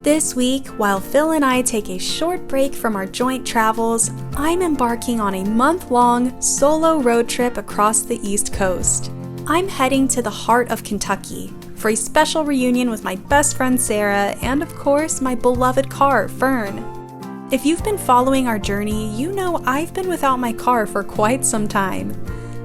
This week, while Phil and I take a short break from our joint travels, I'm embarking on a month-long solo road trip across the East Coast. I'm heading to the heart of Kentucky for a special reunion with my best friend Sarah and, of course, my beloved car, Fern. If you've been following our journey, you know I've been without my car for quite some time.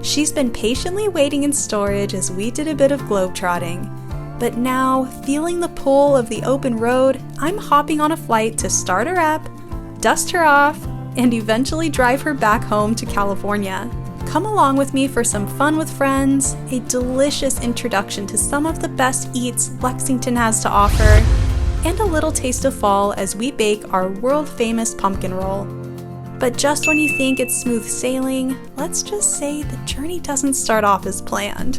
She's been patiently waiting in storage as we did a bit of globetrotting. But now, feeling the pull of the open road, I'm hopping on a flight to start her up, dust her off, and eventually drive her back home to California. Come along with me for some fun with friends, a delicious introduction to some of the best eats Lexington has to offer, and a little taste of fall as we bake our world-famous pumpkin roll. But just when you think it's smooth sailing, let's just say the journey doesn't start off as planned.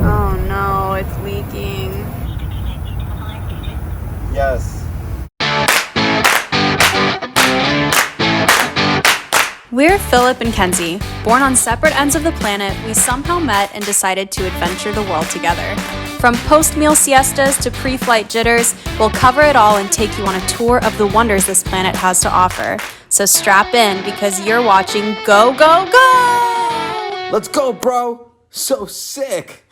Oh no, it's leaking. Yes. We're Philip and Kenzie. Born on separate ends of the planet, we somehow met and decided to adventure the world together. From post-meal siestas to pre-flight jitters, we'll cover it all and take you on a tour of the wonders this planet has to offer. So strap in because you're watching Go, Go, Go! Let's go, bro! So sick!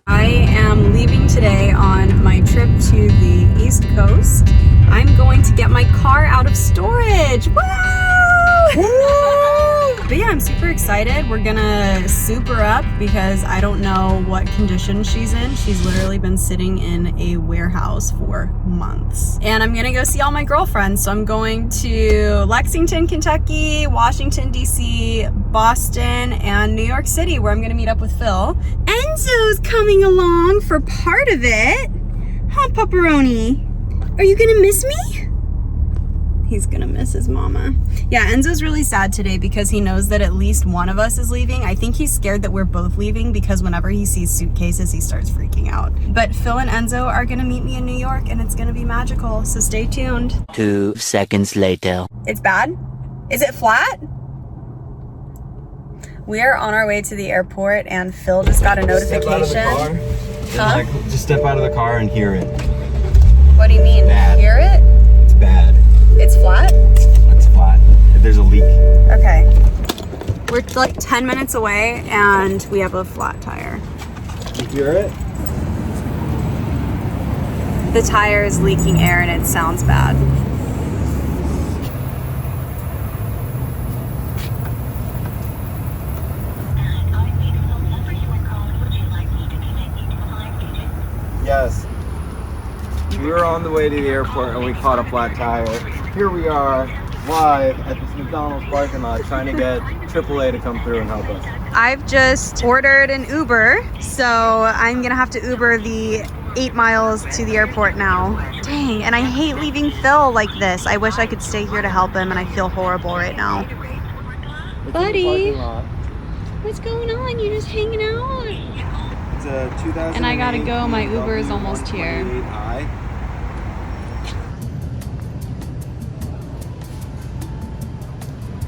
I am leaving today on my trip to the East Coast. I'm going to get my car out of storage. But yeah, I'm super excited. We're gonna soup her up because I don't know what condition she's in. She's literally been sitting in a warehouse for months. And I'm gonna go see all my girlfriends. So I'm going to Lexington, Kentucky, Washington, D.C., Boston, and New York City, where I'm gonna meet up with Phil. Enzo's coming along for part of it. Huh, Pepperoni? Are you gonna miss me? He's gonna miss his mama. Yeah, Enzo's really sad today because he knows that at least one of us is leaving. I think he's scared that we're both leaving because whenever he sees suitcases, he starts freaking out. But Phil and Enzo are gonna meet me in New York and it's gonna be magical, so stay tuned. 2 seconds later. It's bad? Is it flat? We are on our way to the airport and Phil just got a notification. Just step out of the car and hear it. What do you mean? Bad. Hear it? It's bad. It's flat? It's flat. There's a leak. Okay. We're like 10 minutes away and we have a flat tire. You hear it? The tire is leaking air and it sounds bad. Yes. We were on the way to the airport and we caught a flat tire. Here we are, live at this McDonald's parking lot, trying to get AAA to come through and help us. I've just ordered an Uber, so I'm gonna have to Uber the 8 miles to the airport now. Dang, and I hate leaving Phil like this. I wish I could stay here to help him and I feel horrible right now. Buddy, what's going on? You just hanging out? It's a 2008 And I gotta go, my Uber is almost here.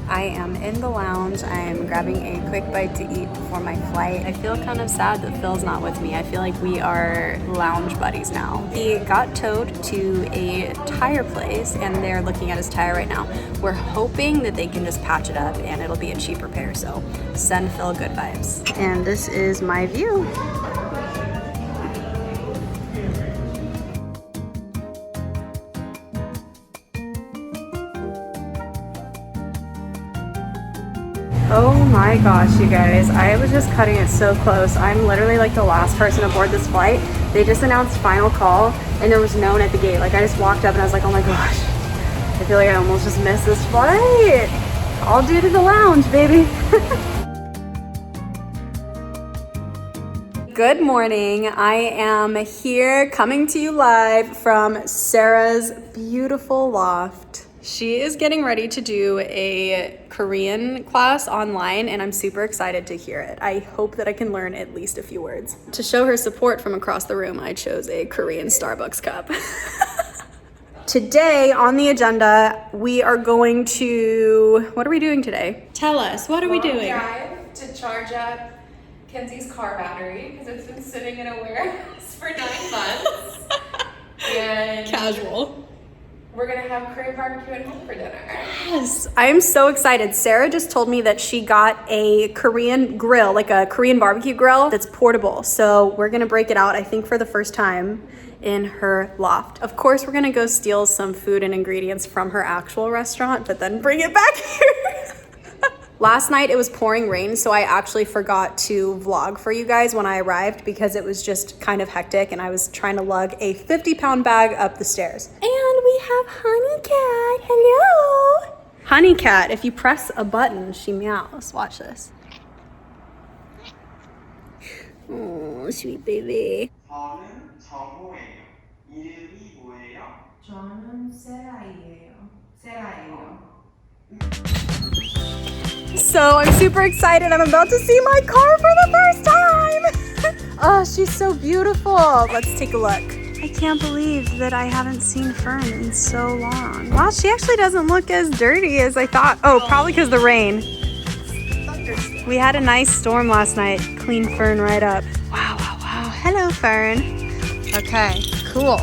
I am in the lounge. I am grabbing a quick bite to eat before my flight. I feel kind of sad that Phil's not with me. I feel like we are lounge buddies now. He got towed to a tire place and they're looking at his tire right now. We're hoping that they can just patch it up and it'll be a cheap repair, so send Phil good vibes. And this is my view. Oh my gosh, you guys, I was just cutting it so close. I'm literally like the last person aboard this flight. They just announced final call and there was no one at the gate. Like I just walked up and I was like, oh my gosh, I feel like I almost just missed this flight. All due to the lounge, baby. Good morning. I am here coming to you live from Sarah's beautiful loft. She is getting ready to do a Korean class online and I'm super excited to hear it. I hope that I can learn at least a few words. To show her support from across the room, I chose a Korean Starbucks cup. Today on the agenda, we are going to, what are we doing today? Tell us, what are we doing? Drive to charge up Kenzie's car battery because it's been sitting in a warehouse for 9 months. And Casual. we're gonna have Korean barbecue at home for dinner. Yes, I am so excited. Sarah just told me that she got a Korean grill, like a Korean barbecue grill that's portable. So we're gonna break it out, I think for the first time in her loft. Of course, we're gonna go steal some food and ingredients from her actual restaurant, but then bring it back here. Last night it was pouring rain, so I actually forgot to vlog for you guys when I arrived because it was just kind of hectic and I was trying to lug a 50-pound bag up the stairs. And we have Honey Cat. Hello. Honey Cat, if you press a button, she meows. Watch this. Oh, sweet baby. 저는 정호예요. 이름이 뭐예요? 저는 세라예요. So I'm super excited. I'm about to see my car for the first time. Oh, she's so beautiful. Let's take a look. I can't believe that I haven't seen Fern in so long. Wow, she actually doesn't look as dirty as I thought. Oh, probably because the rain. We had a nice storm last night. Cleaned Fern right up. Wow, wow, wow. Hello, Fern. Okay, cool.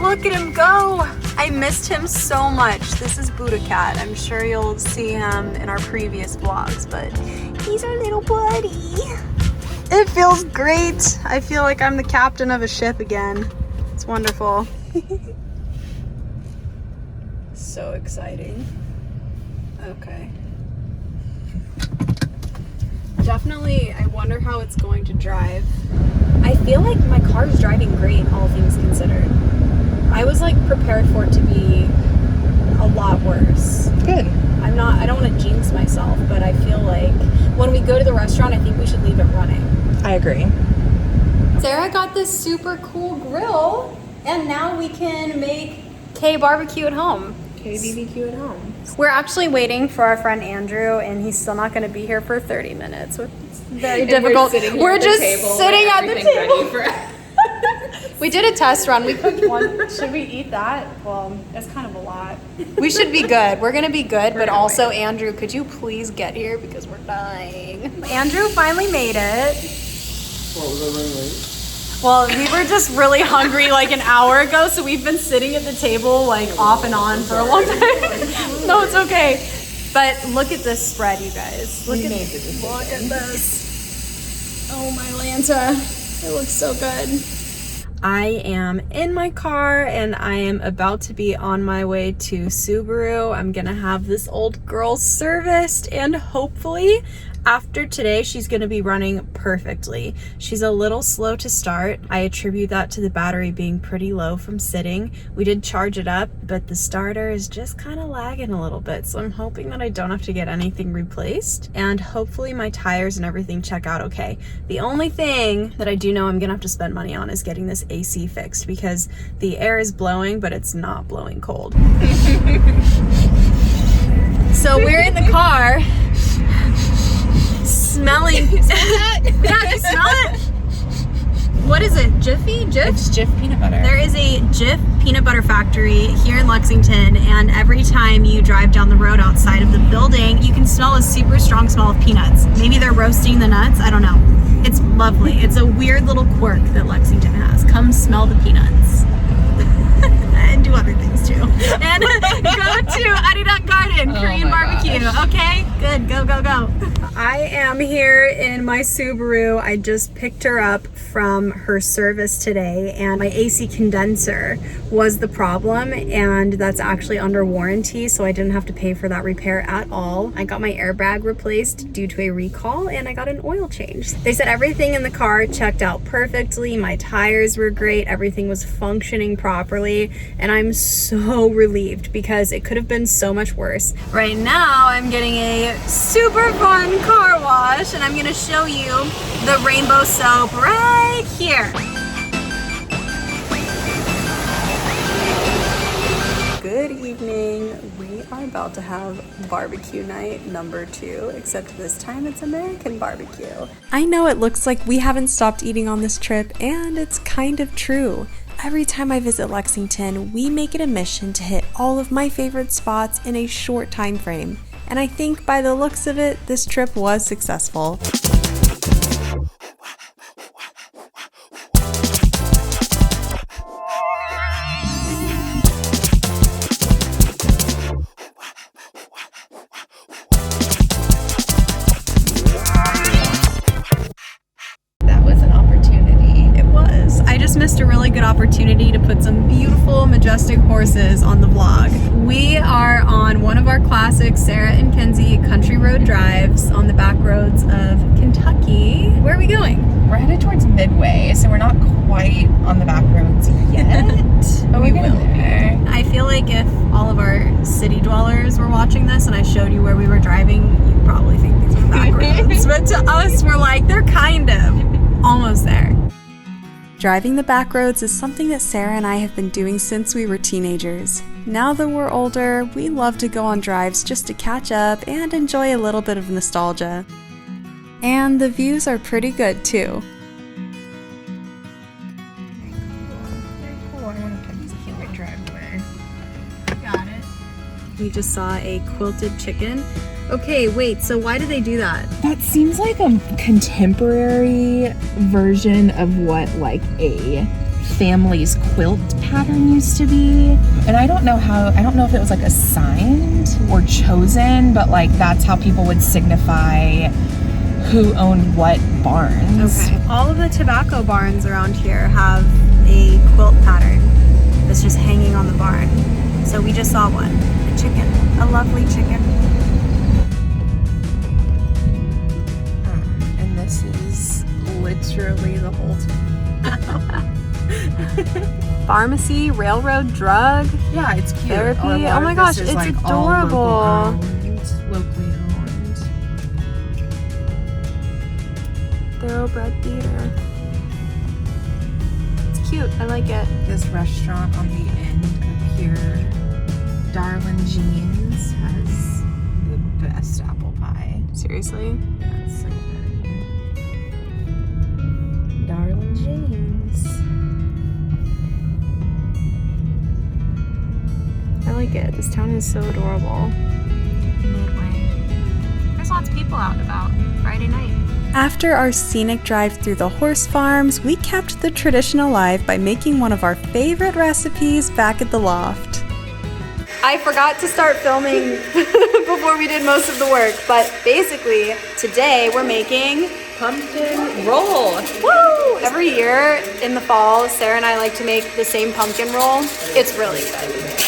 Look at him go. I missed him so much. This is Buddha Cat. I'm sure you'll see him in our previous vlogs, but he's our little buddy. It feels great. I feel like I'm the captain of a ship again. It's wonderful. So exciting. Okay. Definitely, I wonder how it's going to drive. I feel like my car's driving great, all things considered. I was like prepared for it to be a lot worse. Good. I don't want to jinx myself, but I feel like when we go to the restaurant, I think we should leave it running. I agree. Sarah got this super cool grill, and now we can make K barbecue at home. KBBQ at home. We're actually waiting for our friend Andrew, and he's still not going to be here for 30 minutes. It's very difficult. We're just sitting at the table. We did a test run. We cooked one. Should we eat that? Well, that's kind of a lot. We should be good. We're going to be good, but also, Andrew, could you please get here because we're dying. Andrew finally made it. What was I running late? Well, we were just really hungry like an hour ago, so we've been sitting at the table like off and on for a long time. No, it's okay. But look at this spread, you guys. Look at this. Oh, my Lanta. It looks so good. I am in my car and I am about to be on my way to Subaru. I'm gonna have this old girl serviced and hopefully after today, she's gonna be running perfectly. She's a little slow to start. I attribute that to the battery being pretty low from sitting. We did charge it up, but the starter is just kind of lagging a little bit. So I'm hoping that I don't have to get anything replaced and hopefully my tires and everything check out okay. The only thing that I do know I'm gonna have to spend money on is getting this AC fixed because the air is blowing, but it's not blowing cold. So we're in the car. Smelling. Yeah, you smell it? What is it? Jiffy? Jif? It's Jif peanut butter. There is a Jif peanut butter factory here in Lexington, and every time you drive down the road outside of the building, you can smell a super strong smell of peanuts. Maybe they're roasting the nuts. I don't know. It's lovely. It's a weird little quirk that Lexington has. Come smell the peanuts. And do other things too. And go to Adidas Garden, Korean barbecue. Gosh. Okay, good. Go, go, go. I am here in my Subaru. I just picked her up from her service today, and my AC condenser was the problem, and that's actually under warranty, so I didn't have to pay for that repair at all. I got my airbag replaced due to a recall, and I got an oil change. They said everything in the car checked out perfectly. My tires were great. Everything was functioning properly, and I'm so relieved because it could have been so much worse. Right now, I'm getting a super fun car wash, and I'm gonna show you the rainbow soap right here. Good evening. We are about to have barbecue night number 2, except this time it's American barbecue. I know it looks like we haven't stopped eating on this trip, and it's kind of true. Every time I visit Lexington, we make it a mission to hit all of my favorite spots in a short time frame. And I think by the looks of it, this trip was successful. opportunity to put some beautiful, majestic horses on the vlog. We are on one of our classic Sarah and Kenzie country road drives on the back roads of Kentucky. Where are we going? We're headed towards Midway, so we're not quite on the back roads yet. But We we're getting will. there. I feel like if all of our city dwellers were watching this and I showed you where we were driving, you'd probably think these were back roads. But to us, we're like, they're kind of almost there. Driving the back roads is something that Sarah and I have been doing since we were teenagers. Now that we're older, we love to go on drives just to catch up and enjoy a little bit of nostalgia. And the views are pretty good too. Oh, I want to execute my driveway. Got it. We just saw a quilted chicken. Okay, wait, so why do they do that? That seems like a contemporary version of what like a family's quilt pattern used to be. And I don't know if it was like assigned or chosen, but like that's how people would signify who owned what barns. Okay. All of the tobacco barns around here have a quilt pattern that's just hanging on the barn. So we just saw one. A chicken. A lovely chicken. And this is literally the whole time. Pharmacy, railroad, drug. Yeah, it's cute. Therapy. A lot Oh my of gosh, this is, it's like, all adorable. locally owned. Thoroughbred theater. It's cute. I like it. This restaurant on the end up here, Darlin Jeans, has the best apple pie. Seriously? Yeah, it's so good. Darlin Jeans. I like it. This town is so adorable. Midway. There's lots of people out and about. Friday night. After our scenic drive through the horse farms, we kept the tradition alive by making one of our favorite recipes back at the loft. I forgot to start filming before we did most of the work, but basically today we're making pumpkin roll. Woo! Every year in the fall, Sarah and I like to make the same pumpkin roll. It's really good.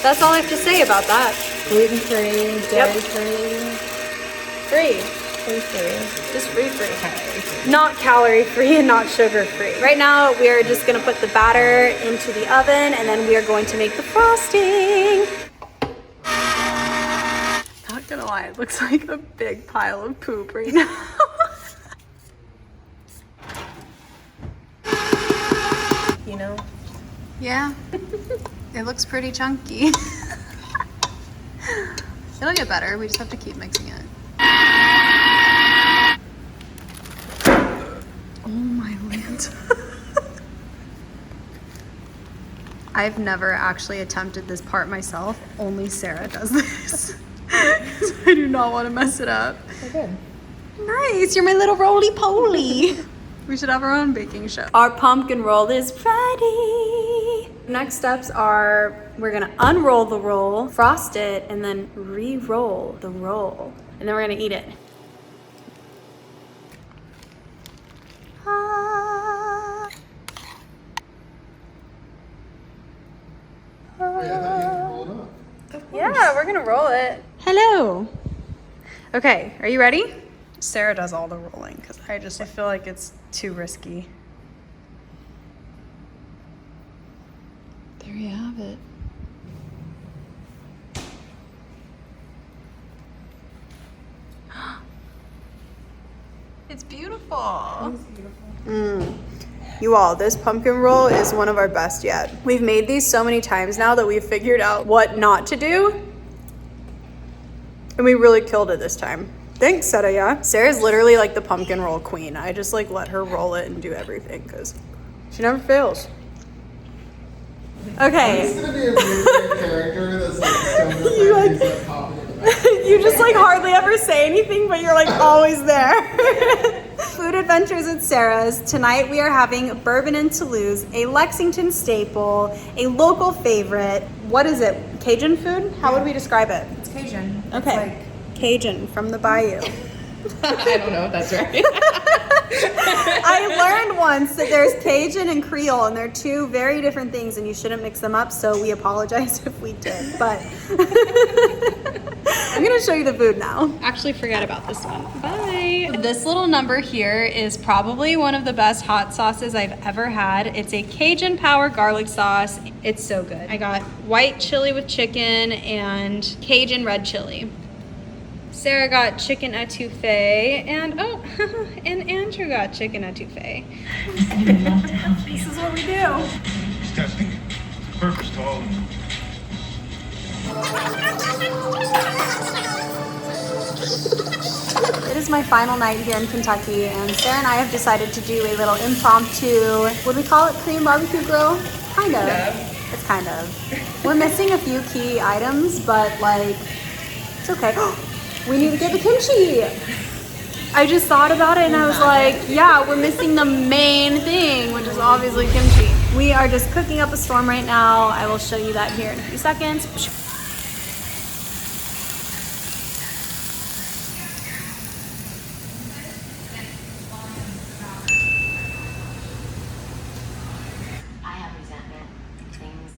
That's all I have to say about that. Gluten-free, dairy-free. Free. Free. Just free. Not calorie free and not sugar free. Right now we are just gonna put the batter into the oven and then we are going to make the frosting. Not gonna lie, it looks like a big pile of poop right now. You know? Yeah, it looks pretty chunky. It'll get better, we just have to keep mixing it. Oh my land. I've never actually attempted this part myself. Only Sarah does this. I do not want to mess it up. Oh, good. Nice, you're my little roly-poly. We should have our own baking show. Our pumpkin roll is ready. Next steps are we're gonna unroll the roll, frost it, and then re-roll the roll. And then we're gonna eat it. Yeah, we're gonna roll it. Hello. Okay, are you ready? Sarah does all the rolling because I feel like it's too risky. There you have it. It's beautiful. You all, this pumpkin roll is one of our best yet. We've made these so many times now that we've figured out what not to do. And we really killed it this time. Thanks, Sarah. Sarah's literally like the pumpkin roll queen. I just like let her roll it and do everything because she never fails. Okay. It's gonna be a weird character that's like so popping in the back. You just like hardly ever say anything, but you're like always there. Food Adventures at Sarah's. Tonight we are having Bourbon and Toulouse, a Lexington staple, a local favorite. What is it? Cajun food? How would we describe it? It's Cajun. Okay. Cajun from the bayou. I don't know if that's right. I learned once that there's Cajun and Creole, and they're two very different things, and you shouldn't mix them up, so we apologize if we did, but I'm gonna show you the food now. Actually, forget about this one. Bye. This little number here is probably one of the best hot sauces I've ever had. It's a Cajun power garlic sauce. It's so good. I got white chili with chicken and Cajun red chili. Sarah got chicken etouffee, and and Andrew got chicken etouffee. This is what we do. Testing. Purpose to all of them. It is my final night here in Kentucky, and Sarah and I have decided to do a little impromptu, would we call it Korean barbecue grill? Kind of. It's kind of. We're missing a few key items, but like, it's okay. We need to get the kimchi. I just thought about it and I was like, yeah, we're missing the main thing, which is obviously kimchi. We are just cooking up a storm right now. I will show you that here in a few seconds.